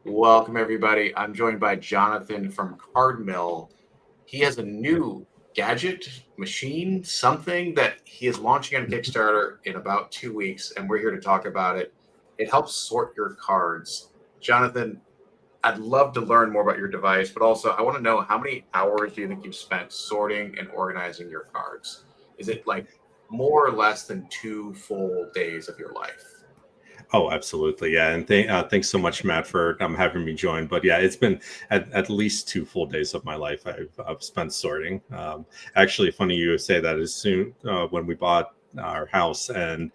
Welcome, everybody. I'm joined by Jonathan from CardMill. He has a new gadget, machine, something that he is launching on Kickstarter in about 2 weeks, and we're here to talk about it. It helps sort your cards. Jonathan, I'd love to learn more about your device, but also I want to know how many hours do you think you've spent sorting and organizing your cards? Is it like more or less than 2 full days of your life? Oh, absolutely. Yeah. And thanks so much, Matt, for having me join. But yeah, it's been at least 2 full days of my life I've spent sorting. Actually, funny you say that. As soon when we bought our house and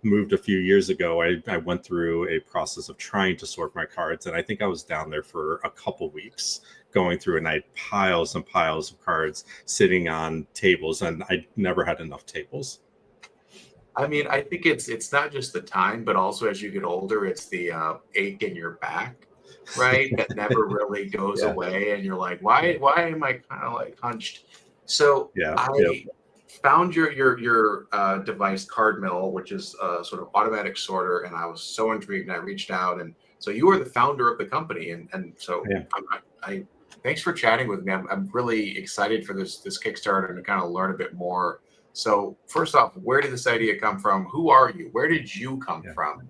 moved a few years ago, I went through a process of trying to sort my cards. And I think I was down there for a couple weeks going through, and I had piles and piles of cards sitting on tables, and I never had enough tables. I mean, I think it's not just the time, but also as you get older, it's the ache in your back, right? That never really goes Yeah. away, and you're like, why am I kind of like hunched? So Yeah. Yep. I found your device, CardMill, which is a sort of automatic sorter, and I was so intrigued, and I reached out, and so you are the founder of the company, and so Yeah. I thanks for chatting with me. I'm really excited for this Kickstarter and to kind of learn a bit more. So first off, where did this idea come from? Who are you? Where did you come Yeah. from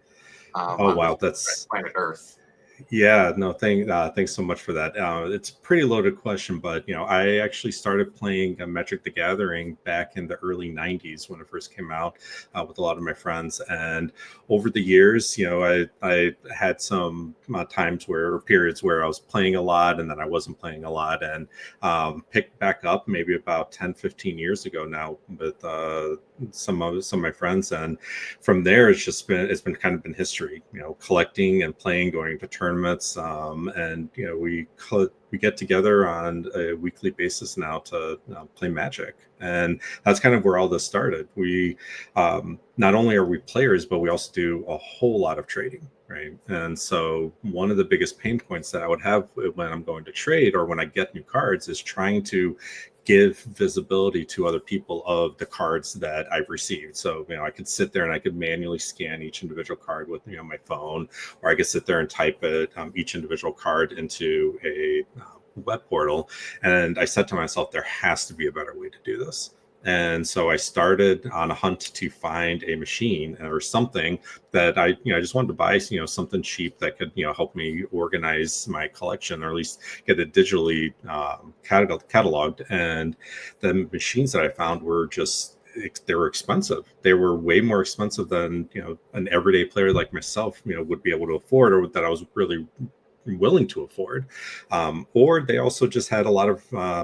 Oh, on this wow. That's planet Earth? Yeah, no, thanks so much for that. It's a pretty loaded question, but I actually started playing Magic the Gathering back in the early '90s when it first came out with a lot of my friends, and over the years, I had some times where periods where I was playing a lot and then I wasn't playing a lot, and picked back up maybe about 10, 15 years ago now with some of my friends, and from there it's been kind of been history, collecting and playing, going to tournaments, and we get together on a weekly basis now to play Magic, and that's kind of where all this started. We not only are we players, but we also do a whole lot of trading, right? And so one of the biggest pain points that I would have when I'm going to trade or when I get new cards is trying to give visibility to other people of the cards that I've received. So, I could sit there and I could manually scan each individual card with, my phone, or I could sit there and type each individual card into a web portal. And I said to myself, there has to be a better way to do this. And so I started on a hunt to find a machine or something that I just wanted to buy, something cheap that could, help me organize my collection, or at least get it digitally cataloged. And the machines that I found were they were expensive. They were way more expensive than, an everyday player like myself, would be able to afford, or that I was really willing to afford, or they also just had a lot of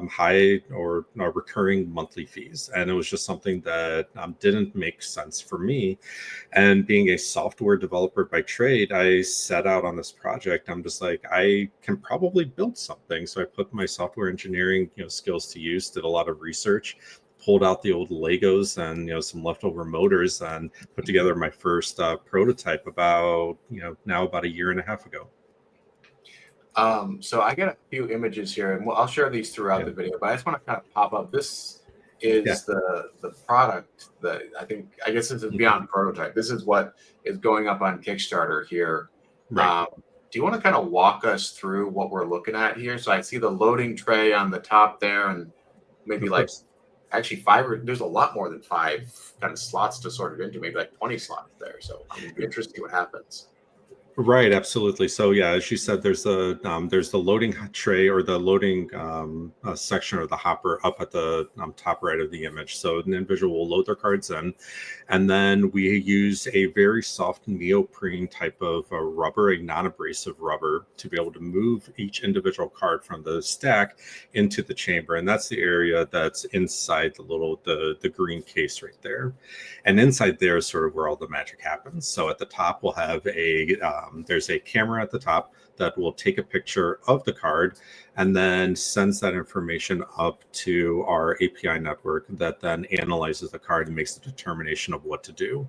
high or recurring monthly fees, and it was just something that didn't make sense for me. And being a software developer by trade, I set out on this project. I'm just like, I can probably build something. So I put my software engineering skills to use, did a lot of research, pulled out the old Legos and some leftover motors, and put together my first prototype about now about a year and a half ago. So I got a few images here, and I'll share these throughout Yeah. the video. But I just want to kind of pop up. This Yeah. is the product that I guess this is Mhm. beyond prototype. This is what is going up on Kickstarter here. Right. Um, do you want to kind of walk us through what we're looking at here? So I see the loading tray on the top there, and maybe Of like course. actually five, or there's a lot more than five kind of slots to sort it into, maybe like 20 slots there. So I'm interested to see what happens. Right, absolutely. So yeah, as you said, there's the loading tray, or the loading section, or the hopper up at the top right of the image. So an individual will load their cards in, and then we use a very soft neoprene type of rubber, a non-abrasive rubber, to be able to move each individual card from the stack into the chamber, and that's the area that's inside the green case right there. And inside there is sort of where all the magic happens. So at the top, we'll have there's a camera at the top that will take a picture of the card and then sends that information up to our API network that then analyzes the card and makes the determination of what to do.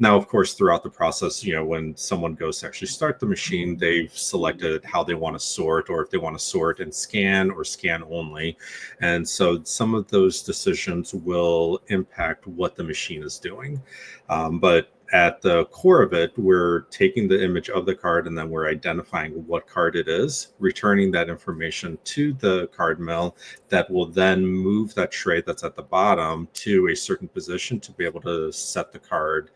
Now, of course, throughout the process, when someone goes to actually start the machine, they've selected how they want to sort, or if they want to sort and scan, or scan only. And so some of those decisions will impact what the machine is doing. But at the core of it, we're taking the image of the card and then we're identifying what card it is, returning that information to the card mill that will then move that tray that's at the bottom to a certain position to be able to set the card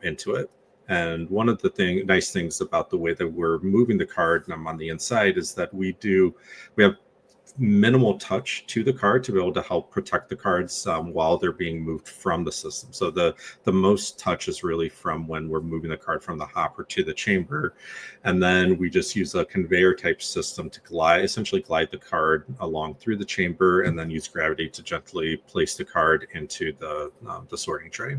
into it. And one of the nice things about the way that we're moving the card on the inside is that we have minimal touch to the card to be able to help protect the cards while they're being moved from the system. So the most touch is really from when we're moving the card from the hopper to the chamber, and then we just use a conveyor type system to essentially glide the card along through the chamber, and then use gravity to gently place the card into the sorting tray.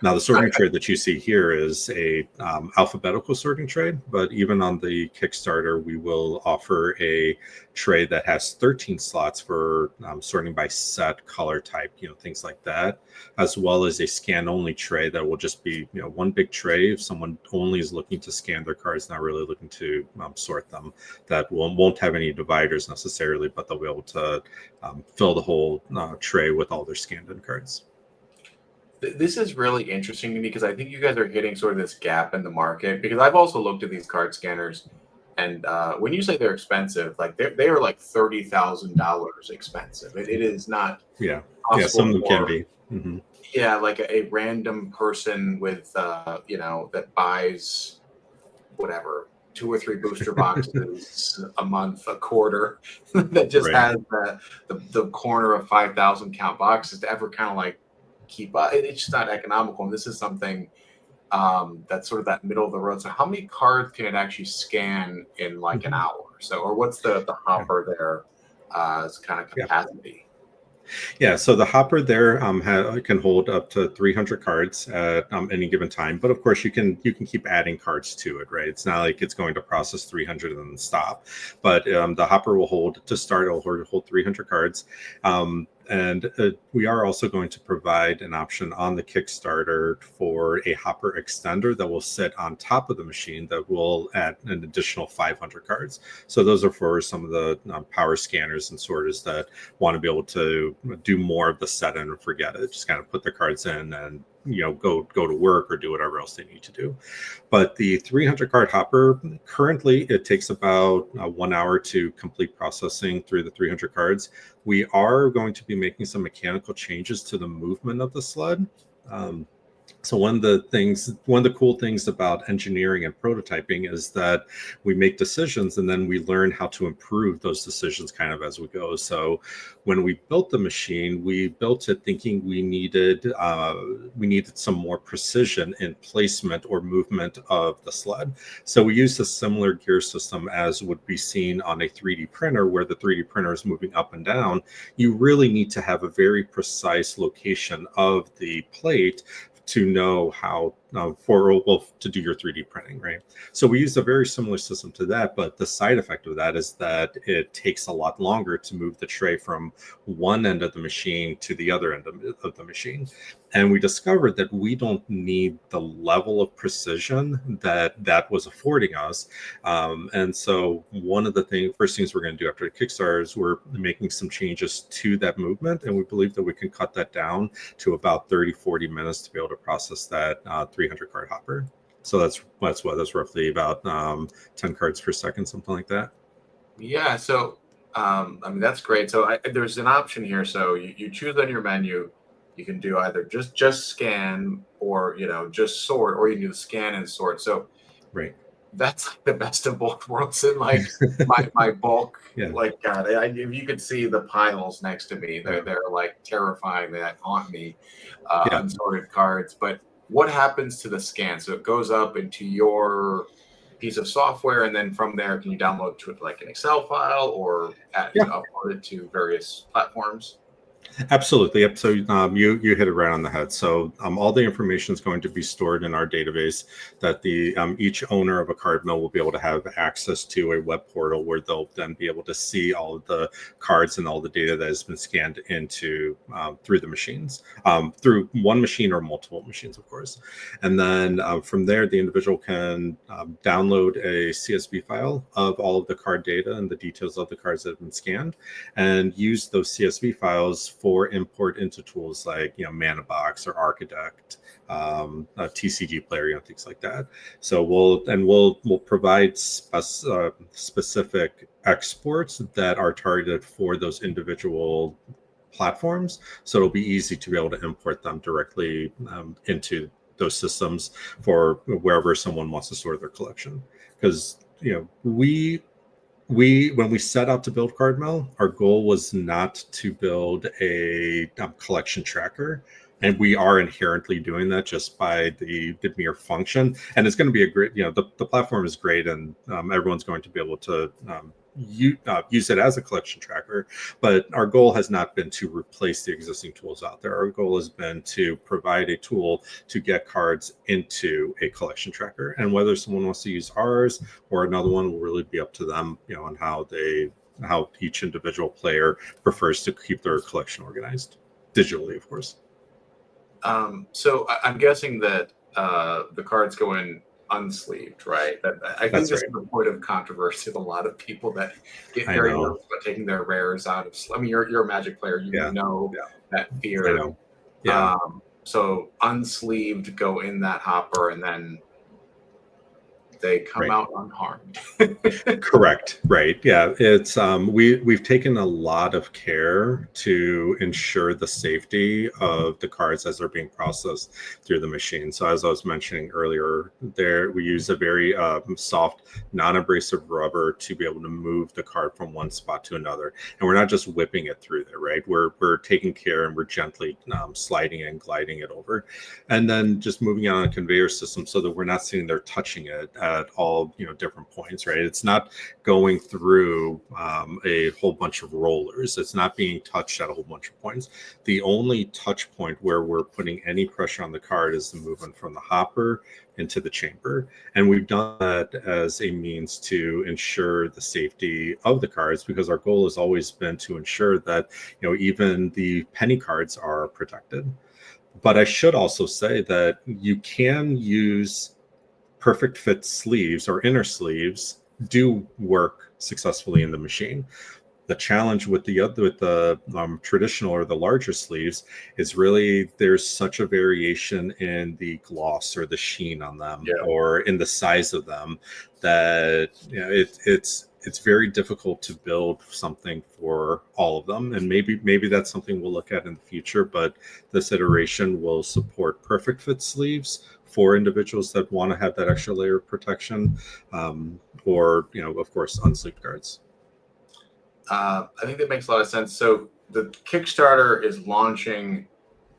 Now, the sorting tray that you see here is a alphabetical sorting tray, but even on the Kickstarter, we will offer a tray that has 13 slots for sorting by set, color type, things like that, as well as a scan-only tray that will just be, one big tray if someone only is looking to scan their cards, not really looking to sort them. That won't have any dividers necessarily, but they'll be able to fill the whole tray with all their scanned-in cards. This is really interesting to me because I think you guys are hitting sort of this gap in the market, because I've also looked at these card scanners, and when you say they're expensive, like they are like $30,000 expensive. It is not Yeah, possible some of them can for, be. Mm-hmm. yeah, like a random person with that buys whatever 2 or 3 booster boxes a month, a quarter, that just Right. has the corner of 5,000 count boxes to ever kind of like keep up. It's just not economical. And this is something that's sort of that middle of the road. So how many cards can it actually scan in like an Mm-hmm. hour? So, or what's the hopper there as kind of Yeah. capacity? Yeah, so the hopper there can hold up to 300 cards at any given time, but of course you can keep adding cards to it, right? It's not like it's going to process 300 and then stop, but the hopper will hold to start. It'll hold 300 cards, and we are also going to provide an option on the Kickstarter for a hopper extender that will sit on top of the machine that will add an additional 500 cards. So those are for some of the power scanners and sorters that want to be able to do more of the set in and forget it. Just kind of put the cards in and go to work or do whatever else they need to do. But the 300 card hopper, currently it takes about 1 hour to complete processing through the 300 cards. We are going to be making some mechanical changes to the movement of the sled. So one of the cool things about engineering and prototyping is that we make decisions and then we learn how to improve those decisions kind of as we go. So when we built the machine, we built it thinking we needed some more precision in placement or movement of the sled. So we used a similar gear system as would be seen on a 3D printer, where the 3D printer is moving up and down. You really need to have a very precise location of the plate to know how to do your 3D printing, right? So we use a very similar system to that, but the side effect of that is that it takes a lot longer to move the tray from one end of the machine to the other end of the machine. And we discovered that we don't need the level of precision that was affording us. And so one of the first things we're going to do after the Kickstarter is we're making some changes to that movement. And we believe that we can cut that down to about 30-40 minutes to be able to process that 300 card hopper. So that's roughly about 10 cards per second, something like that. Yeah. So, that's great. So there's an option here. So you choose on your menu. You can do either just scan, or just sort, or you can do scan and sort. So Right. that's like the best of both worlds in like my bulk. Yeah. Like God, if you could see the piles next to me, they're like terrifying. They haunt me. Yeah. Unsorted cards. But what happens to the scan? So it goes up into your piece of software, and then from there, can you download to it like an Excel file, or upload it to various platforms? Absolutely. Yep. So you hit it right on the head. So all the information is going to be stored in our database that the each owner of a card mill will be able to have access to a web portal where they'll then be able to see all of the cards and all the data that has been scanned into through the machines, through one machine or multiple machines, of course. And then from there, the individual can download a CSV file of all of the card data and the details of the cards that have been scanned, and use those CSV files for import into tools like Mana Box or Architect, a TCG player, things like that. So we'll provide specific exports that are targeted for those individual platforms, so it'll be easy to be able to import them directly into those systems for wherever someone wants to store their collection. Because we when we set out to build CardMill, our goal was not to build a collection tracker, and we are inherently doing that just by the mere function. And it's going to be a great, the platform is great, and everyone's going to be able to use it as a collection tracker. But our goal has not been to replace the existing tools out there. Our goal has been to provide a tool to get cards into a collection tracker, and whether someone wants to use ours or another one will really be up to them, on how each individual player prefers to keep their collection organized digitally, of course. So I'm guessing that the cards go in unsleeved, right? I think this is a point of controversy with a lot of people that get very nervous about taking their rares out of. I mean, you're a Magic player, you know that fear. I know. Yeah. So unsleeved go in that hopper, and then they come out unharmed. Correct. Right. Yeah. It's we've taken a lot of care to ensure the safety of the cards as they're being processed through the machine. So as I was mentioning earlier, we use a very soft, non-abrasive rubber to be able to move the card from one spot to another. And we're not just whipping it through there, right? We're taking care, and we're gently sliding and gliding it over, and then just moving it on a conveyor system so that we're not sitting there touching it at all different points, right? It's not going through a whole bunch of rollers. It's not being touched at a whole bunch of points. The only touch point where we're putting any pressure on the card is the movement from the hopper into the chamber, and we've done that as a means to ensure the safety of the cards, because our goal has always been to ensure that even the penny cards are protected. But I should also say that you can use perfect fit sleeves, or inner sleeves do work successfully in the machine. The challenge with the traditional or the larger sleeves is really there's such a variation in the gloss or the sheen on them, or in the size of them, that it's very difficult to build something for all of them. And maybe that's something we'll look at in the future, but this iteration will support perfect fit sleeves for individuals that want to have that extra layer of protection, or of course unsleeved cards. I think that makes a lot of sense. So the Kickstarter is launching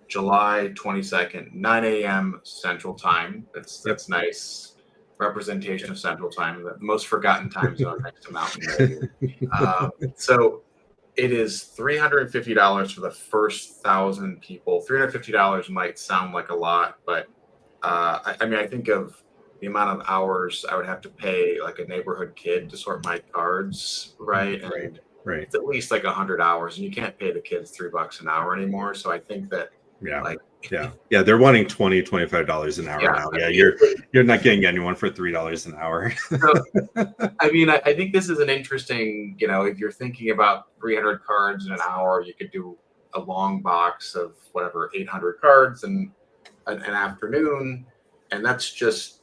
July 22nd, 9 a.m. Central Time. That's nice representation of Central Time, the most forgotten time zone next to Mountain Maybe. So it is $350 for the first 1,000 people. $350 might sound like a lot, but I mean, I think of the amount of hours I would have to pay like a neighborhood kid to sort my cards, right? And it's at least like 100 hours, and you can't pay the kids $3 an hour anymore. So I think that they're wanting $25 an hour now. Yeah, you're not getting anyone for $3 an hour. So, I mean, I think this is an interesting, if you're thinking about 300 cards in an hour, you could do a long box of whatever, 800 cards and an afternoon, and that's just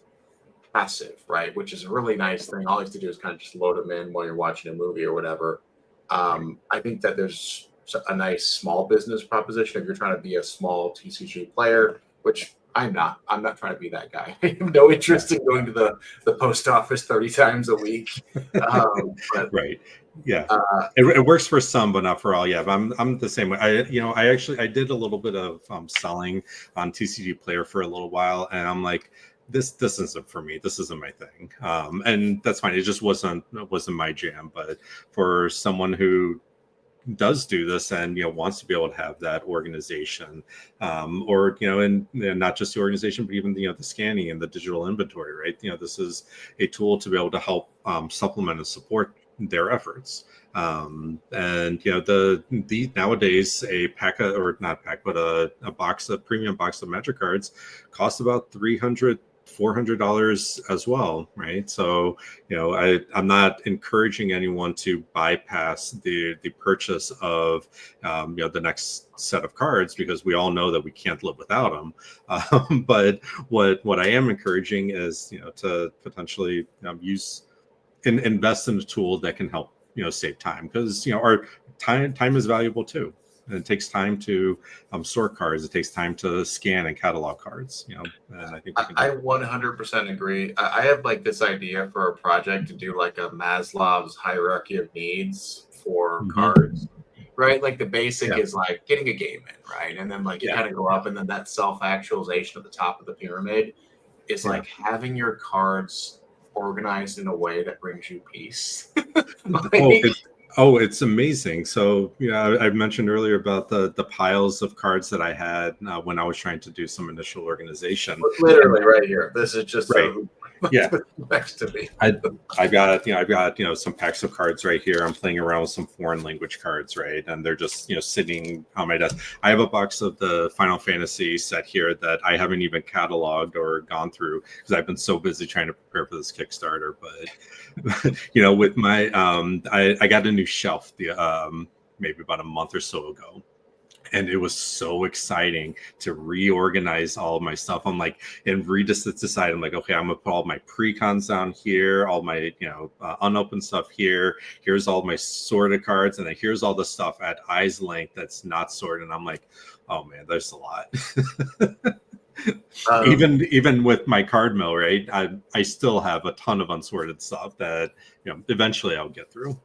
passive, right? Which is a really nice thing. All you have to do is kind of just load them in while you're watching a movie or whatever. I think that there's a nice small business proposition if you're trying to be a small TCG player, which I'm not. I'm not trying to be that guy. I have no interest in going to the post office 30 times a week. But, it works for some, but not for all. Yeah, but I'm the same way. I did a little bit of selling on TCG Player for a little while, and I'm like, this isn't for me. This isn't my thing, and that's fine. It just wasn't my jam. But for someone who does do this and wants to be able to have that organization, or and not just the organization, but even the scanning and the digital inventory, right? This is a tool to be able to help supplement and support their efforts. And the nowadays a pack of, or not pack, but a premium box of Magic cards costs about $350 $400 as well, right? So, I'm not encouraging anyone to bypass the purchase of, the next set of cards, because we all know that we can't live without them. But what I am encouraging is, to potentially use and invest in a tool that can help, save time, because, our time is valuable too. And it takes time to sort cards. It takes time to scan and catalog cards, and I think we can do I it. 100% agree. I have like this idea for a project to do like a Maslow's hierarchy of needs for Mhm. cards, right? Like the basic Yeah, is like getting a game in, right? And then like you yeah, kind of go up, and then that self-actualization at the top of the pyramid is yeah. like having your cards organized in a way that brings you peace. Oh, Like, it's amazing. So, I mentioned earlier about the piles of cards that I had when I was trying to do some initial organization. And literally right here. This is just right, a yeah, next to me. I I've got some packs of cards right here. I'm playing around with some foreign language cards, right? And they're just sitting on my desk. I have a box of the Final Fantasy set here that I haven't even cataloged or gone through because I've been so busy trying to prepare for this Kickstarter. But with my I got a new shelf maybe about a month or so ago, and it was so exciting to reorganize all of my stuff. I'm like, and decide. I'm like, okay, I'm gonna put all my pre-cons down here, all my unopened stuff here. Here's all my sorted cards, and then here's all the stuff at eyes length that's not sorted. And I'm like, oh man, there's a lot. Um, Even with my CardMill, right? I still have a ton of unsorted stuff that eventually I'll get through.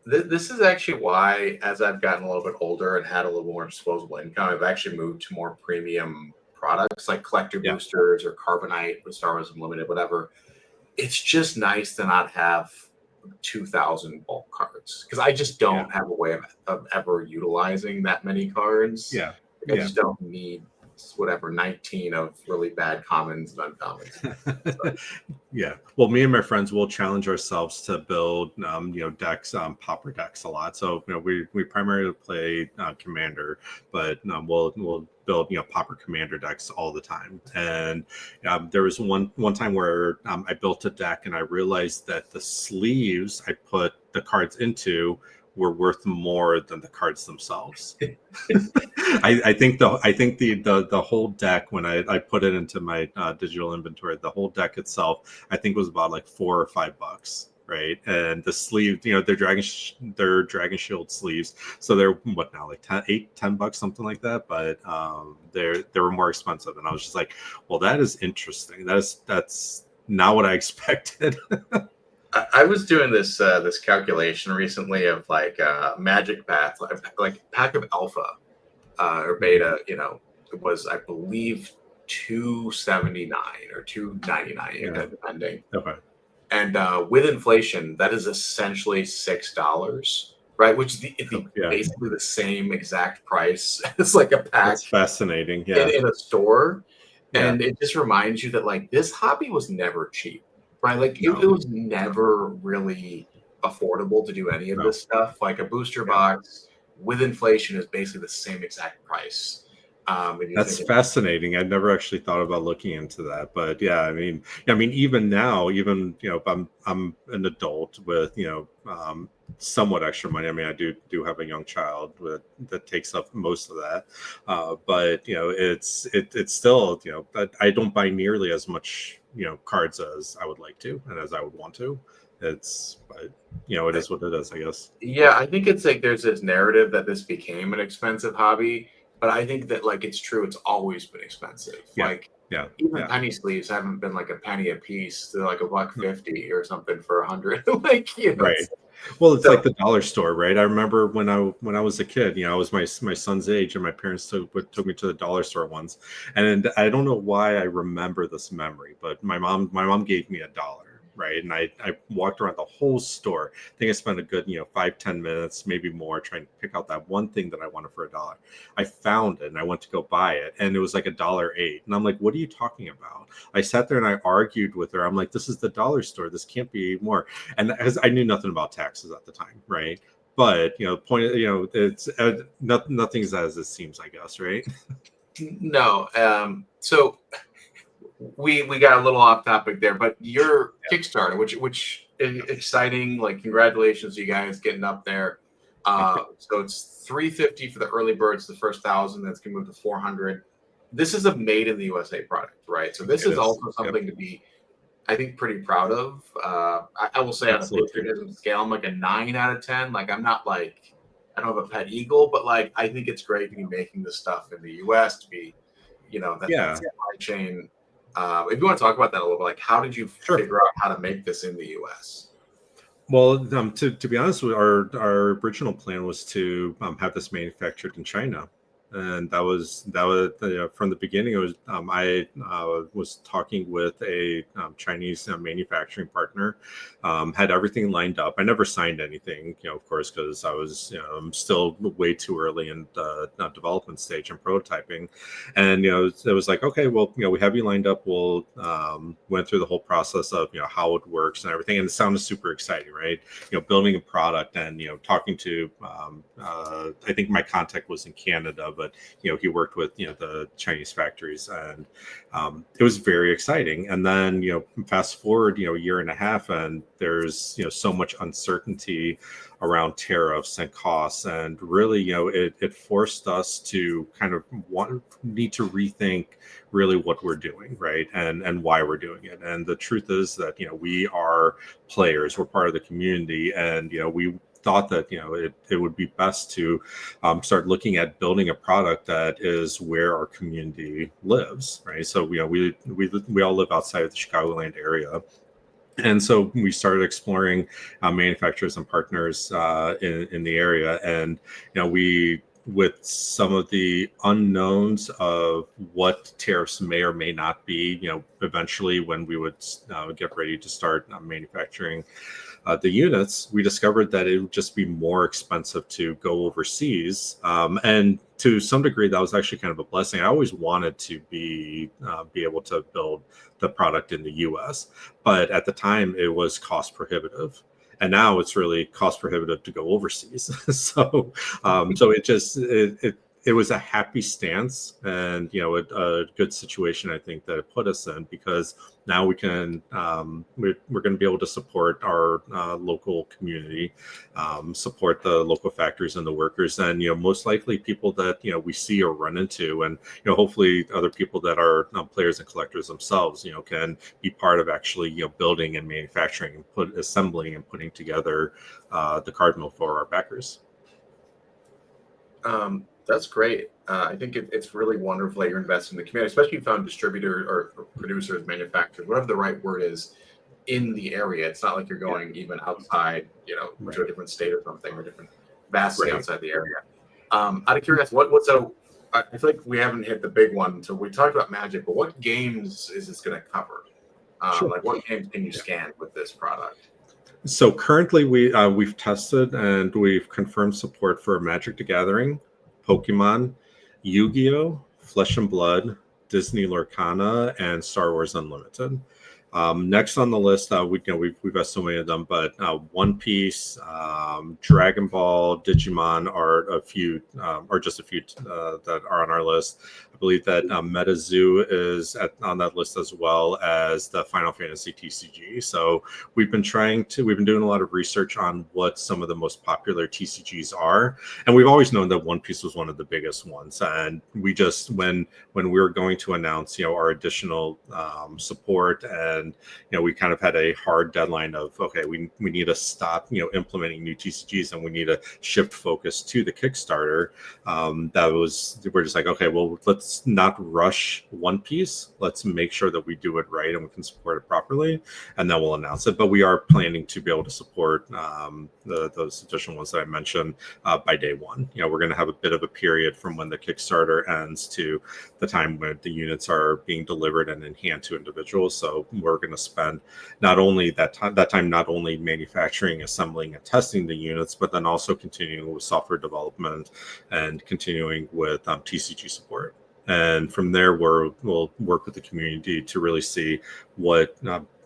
this is actually why, as I've gotten a little bit older and had a little more disposable income, I've actually moved to more premium products like collector Yeah, boosters or Carbonite with Star Wars Unlimited, whatever. It's just nice to not have 2,000 bulk cards, because I just yeah, don't have a way of ever utilizing that many cards. yeah, Like, I yeah. just don't need whatever 19 of really bad commons and uncommons. Yeah. Well, me and my friends will challenge ourselves to build, decks, popper decks a lot. So, we primarily play Commander, but we'll build, popper Commander decks all the time. And there was one time where I built a deck and I realized that the sleeves I put the cards into were worth more than the cards themselves. I think the whole deck, when I put it into my digital inventory, the whole deck itself I think was about like $4 or $5, right? And the sleeve, they're dragon shield sleeves, so they're what now, like 10 $10, something like that. But they were more expensive, and I was just like, well, that is interesting. That's not what I expected. I was doing this calculation recently of like Magic Path, like pack of Alpha or Beta. It was, I believe, 279 or 299, Yeah. depending. Okay. And with inflation, that is essentially $6, right? Which is Yeah. basically the same exact price as like a pack That's fascinating. in, Yeah. in a store. Yeah. And it just reminds you that like this hobby was never cheap, right? Like it No. was never really affordable to do any of No. this stuff. Like a booster Yeah. box with inflation is basically the same exact price. And you're That's thinking, fascinating. I'd never actually thought about looking into that, but yeah, I mean, even now, even if I'm an adult with somewhat extra money. I mean, I do have a young child that takes up most of that, but it's still that I don't buy nearly as much cards as I would like to and as I would want to. But it is what it is, I guess. yeah, I think it's like there's this narrative that this became an expensive hobby, but I think that like it's true, it's always been expensive. Yeah, Like yeah, even yeah. penny sleeves haven't been like a penny a piece. They're like $1.50 or something for 100. Like Right. Well, it's like so the dollar store, right? I remember when I was a kid, I was my son's age, and my parents took me to the dollar store once, and I don't know why I remember this memory, but my mom gave me $1, right? And I walked around the whole store. I think I spent a good 5-10 minutes, maybe more, trying to pick out that one thing that I wanted for $1. I found it, and I went to go buy it, and it was like $1.08, and I'm like, what are you talking about? I sat there and I argued with her. I'm like, this is the dollar store. This can't be more. And as I knew nothing about taxes at the time, right? But it's nothing's as it seems, I guess, right? no. So we got a little off topic there, but your Kickstarter, which is exciting, like congratulations, you guys getting up there. Thank you. So it's 350 for the early birds, the first 1,000, that's gonna move to 400. This is a made in the USA product, right? So this It is is. also Yep. something to be, I think, pretty proud of. I will say on a Absolutely. patriotism scale, I'm like a 9 out of 10. Like I'm not like I don't have a pet eagle, but like I think it's great to be making this stuff in the US, to be, that Yeah. supply chain. If you want to talk about that a little bit, like how did you Sure. figure out how to make this in the US? Well, to be honest, our original plan was to have this manufactured in China, and that was from the beginning. It was I was talking with a Chinese manufacturing partner, had everything lined up. I never signed anything, of course, because I was I'm still way too early in the development stage and prototyping, and it was like, okay, well, we have you lined up. We'll went through the whole process of how it works and everything, and it sounded super exciting, right? Building a product and talking to I think my contact was in Canada, but he worked with the Chinese factories, and it was very exciting. And then fast forward a year and a half, and there's so much uncertainty around tariffs and costs, and really it forced us to kind of need to rethink really what we're doing, right, and why we're doing it. And the truth is that we are players, we're part of the community, and we thought that it would be best to start looking at building a product that is where our community lives, right? So we all live outside of the Chicagoland area, and so we started exploring manufacturers and partners in the area. And we, with some of the unknowns of what tariffs may or may not be, eventually when we would get ready to start manufacturing the units, we discovered that it would just be more expensive to go overseas. And to some degree, that was actually kind of a blessing. I always wanted to be able to build the product in the U.S., but at the time it was cost prohibitive. And now it's really cost prohibitive to go overseas. So it was a happy stance, and a good situation, I think, that it put us in, because now we can we're going to be able to support our local community, support the local factories and the workers, and most likely people that we see or run into, and hopefully other people that are players and collectors themselves can be part of actually building and manufacturing and assembling and putting together the CardMill for our backers. That's great. I think it's really wonderful that you're investing in the community, especially if you found distributors or producers, manufacturers, whatever the right word is, in the area. It's not like you're going even outside, Right. to a different state or something, or different, vastly Right. outside the area. Out of curiosity, what's so? I feel like we haven't hit the big one. So we talked about Magic, but what games is this going to cover? Sure. Like what games can you scan with this product? So currently we've tested and we've confirmed support for Magic the Gathering, Pokemon, Yu-Gi-Oh, Flesh and Blood, Disney Lorcana, and Star Wars Unlimited. Next on the list, we've got so many of them, but One Piece, Dragon Ball, Digimon are just a few that are on our list. I believe that MetaZoo is on that list, as well as the Final Fantasy TCG. So we've been doing a lot of research on what some of the most popular TCGs are, and we've always known that One Piece was one of the biggest ones. And we just when we were going to announce our additional support, and we kind of had a hard deadline of, okay, we need to stop implementing new TCGs, and we need to shift focus to the Kickstarter. We're just like, okay, well, let's not rush One Piece. Let's make sure that we do it right and we can support it properly, and then we'll announce it. But we are planning to be able to support those additional ones that I mentioned by day one. We're going to have a bit of a period from when the Kickstarter ends to the time when the units are being delivered and in hand to individuals. So we're going to spend not only that time not only manufacturing, assembling, and testing the units, but then also continuing with software development and continuing with TCG support. And from there, we'll work with the community to really see what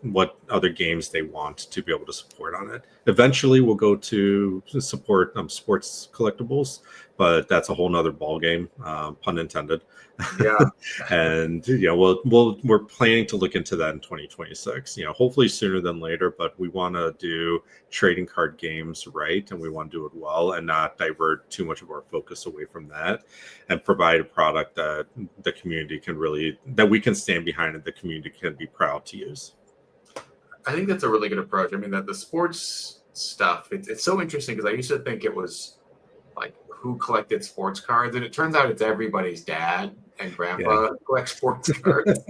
what other games they want to be able to support on it. Eventually, we'll go to support sports collectibles, but that's a whole nother ball game, pun intended. Yeah. And we're planning to look into that in 2026. Hopefully sooner than later. But we want to do trading card games right, and we want to do it well, and not divert too much of our focus away from that, and provide a product that the community that we can stand behind, and the community can be proud to use. I think that's a really good approach. I mean, that the sports stuff, it's so interesting because I used to think it was like who collected sports cards, and it turns out it's everybody's dad and grandpa who collect sports cards.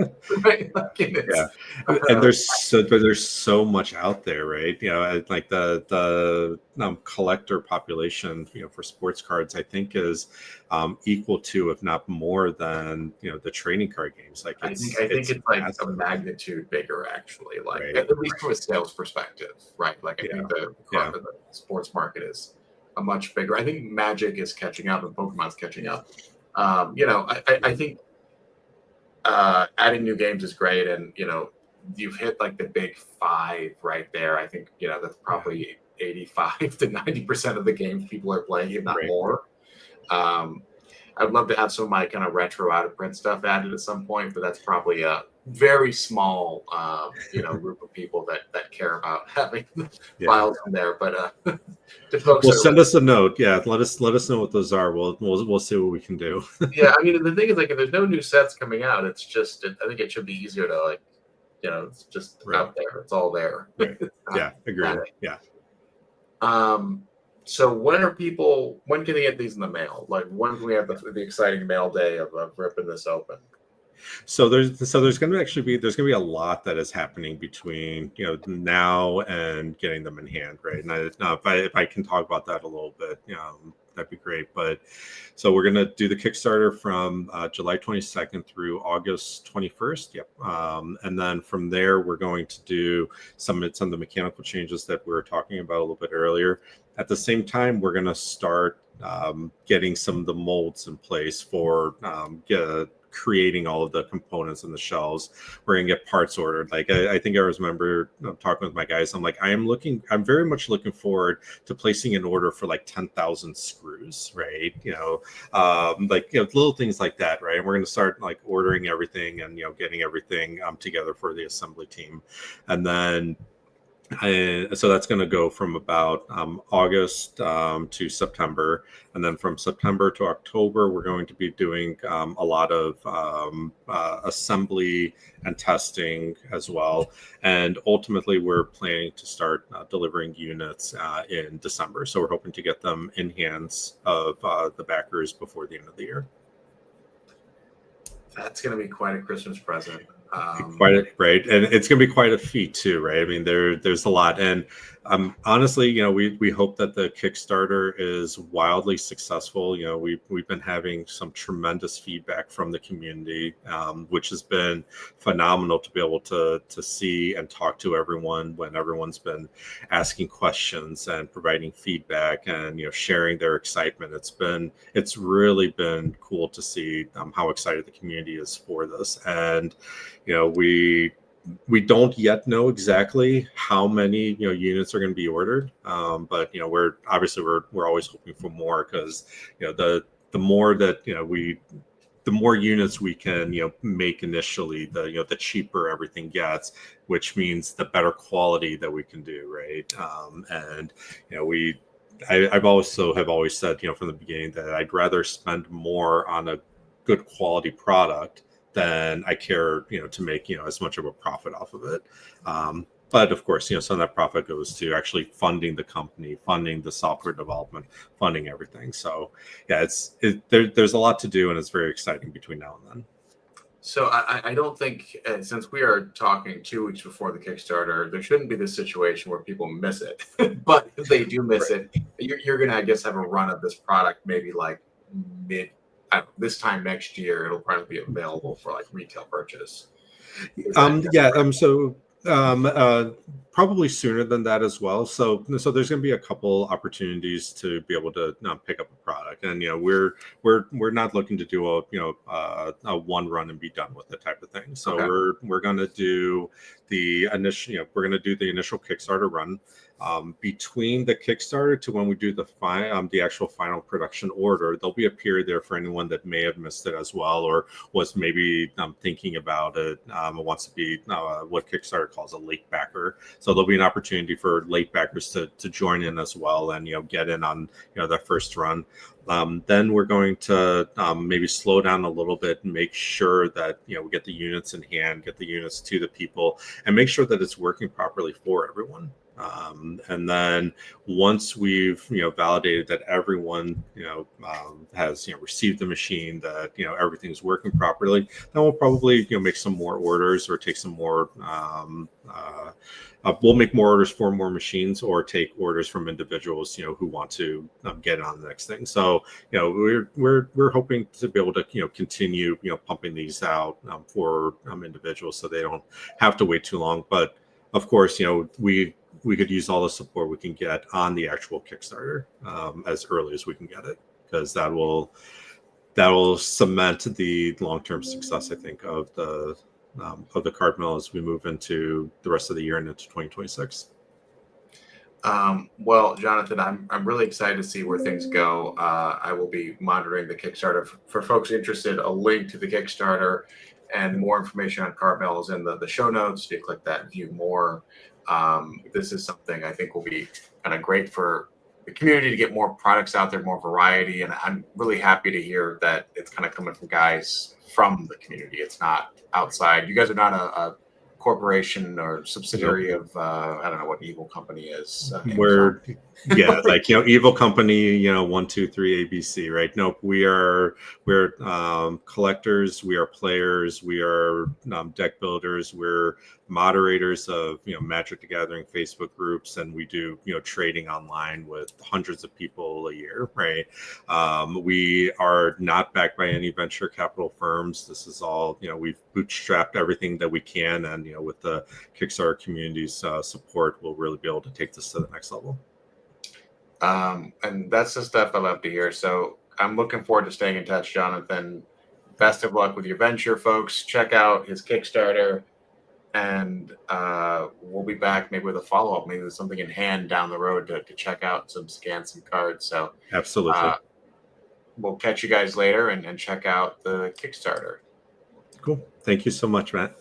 Right? Like, Yeah, and there's so much out there, right? Like the collector population, for sports cards, I think is equal to, if not more than, the trading card games. Like I think it's like a magnitude bigger, actually. Like right. at least from a sales perspective, right? Like I think the sports market is a much bigger. I think Magic is catching up and Pokemon's catching up. I think adding new games is great, and you've hit like the big five right there. I think that's probably 85 to 90% of the games people are playing, if not more. I'd love to have some of my kind of retro out of print stuff added at some point, but that's probably a very small group of people that care about having files in there. But send us a note. Yeah, let us know what those are. We'll see what we can do. Yeah, I mean, the thing is, like, if there's no new sets coming out, it's just I think it should be easier to, like, it's just out there. It's all there. Right. Yeah, agreed. Yeah. So when can they get these in the mail? Like, when can we have the exciting mail day of ripping this open? So there's going to be a lot that is happening between now and getting them in hand, right? And if I can talk about that a little bit, that'd be great. But so we're going to do the Kickstarter from July 22nd through August 21st. Yep. And then from there, we're going to do some of the mechanical changes that we were talking about a little bit earlier. At the same time, we're going to start getting some of the molds in place for creating all of the components and the shells. We're gonna get parts ordered. Like I think I remember talking with my guys. I'm like, I'm very much looking forward to placing an order for like 10,000 screws, right? Little things like that, right? And we're gonna start like ordering everything and getting everything together for the assembly team, and then. So that's going to go from about August to September, and then from September to October, we're going to be doing a lot of assembly and testing as well. And ultimately, we're planning to start delivering units in December. So we're hoping to get them in hands of the backers before the end of the year. That's going to be quite a Christmas present. Right, and it's going to be quite a feat too, right? I mean, there's a lot, and honestly, we hope that the Kickstarter is wildly successful. We've been having some tremendous feedback from the community, which has been phenomenal to be able to see and talk to everyone when everyone's been asking questions and providing feedback and sharing their excitement. It's really been cool to see how excited the community is for this, and we don't yet know exactly how many units are going to be ordered, but we're always hoping for more, because the more that the more units we can make initially, the cheaper everything gets, which means the better quality that we can do, right? And I've also have always said from the beginning that I'd rather spend more on a good quality product than I care, to make, as much of a profit off of it. But of course, some of that profit goes to actually funding the company, funding the software development, funding everything. So yeah, there's a lot to do, and it's very exciting between now and then. So I don't think, since we are talking 2 weeks before the Kickstarter, there shouldn't be this situation where people miss it. But if they do miss it, you're going to, I guess, have a run of this product maybe like this time next year. It'll probably be available for like retail purchase. Probably sooner than that as well. So there's going to be a couple opportunities to be able to pick up a product, and we're not looking to do a one run and be done with it type of thing. So we're going to do the initial, we're going to do the initial Kickstarter run. Between the Kickstarter to when we do the actual final production order, there'll be a period there for anyone that may have missed it as well, or was maybe thinking about it, wants to be what Kickstarter calls a late backer. So there'll be an opportunity for late backers to join in as well, and get in on that first run. Then we're going to maybe slow down a little bit and make sure that we get the units in hand, get the units to the people, and make sure that it's working properly for everyone. And then once we've validated that everyone has received the machine, that everything's working properly, then we'll probably make some more orders, or take some more we'll make more orders for more machines, or take orders from individuals who want to get on the next thing. So we're hoping to be able to continue pumping these out for individuals, so they don't have to wait too long. But of course, we could use all the support we can get on the actual Kickstarter as early as we can get it, because that will cement the long-term success, I think, of the CardMill as we move into the rest of the year and into 2026. Well, Jonathan, I'm really excited to see where things go. I will be monitoring the Kickstarter. For folks interested, a link to the Kickstarter and more information on CardMill is in the show notes. You click that, view more. This is something I think will be kind of great for the community to get more products out there, more variety. And I'm really happy to hear that it's kind of coming from guys from the community. It's not outside. You guys are not a corporation or subsidiary of I don't know what Evil Company is. We're like Evil Company, 1, 2, 3 ABC, right? Nope, we're collectors, we are players, we are deck builders, we're moderators of Magic the Gathering Facebook groups, and we do trading online with hundreds of people a year, right? We are not backed by any venture capital firms. This is all we've bootstrapped everything that we can, and with the Kickstarter community's support, we'll really be able to take this to the next level. And that's the stuff I love to hear. So I'm looking forward to staying in touch, Jonathan. Best of luck with your venture, folks. Check out his Kickstarter, and we'll be back maybe with a follow-up, maybe with something in hand down the road to check out, scan some cards. So absolutely. We'll catch you guys later and check out the Kickstarter. Cool. Thank you so much, Matt.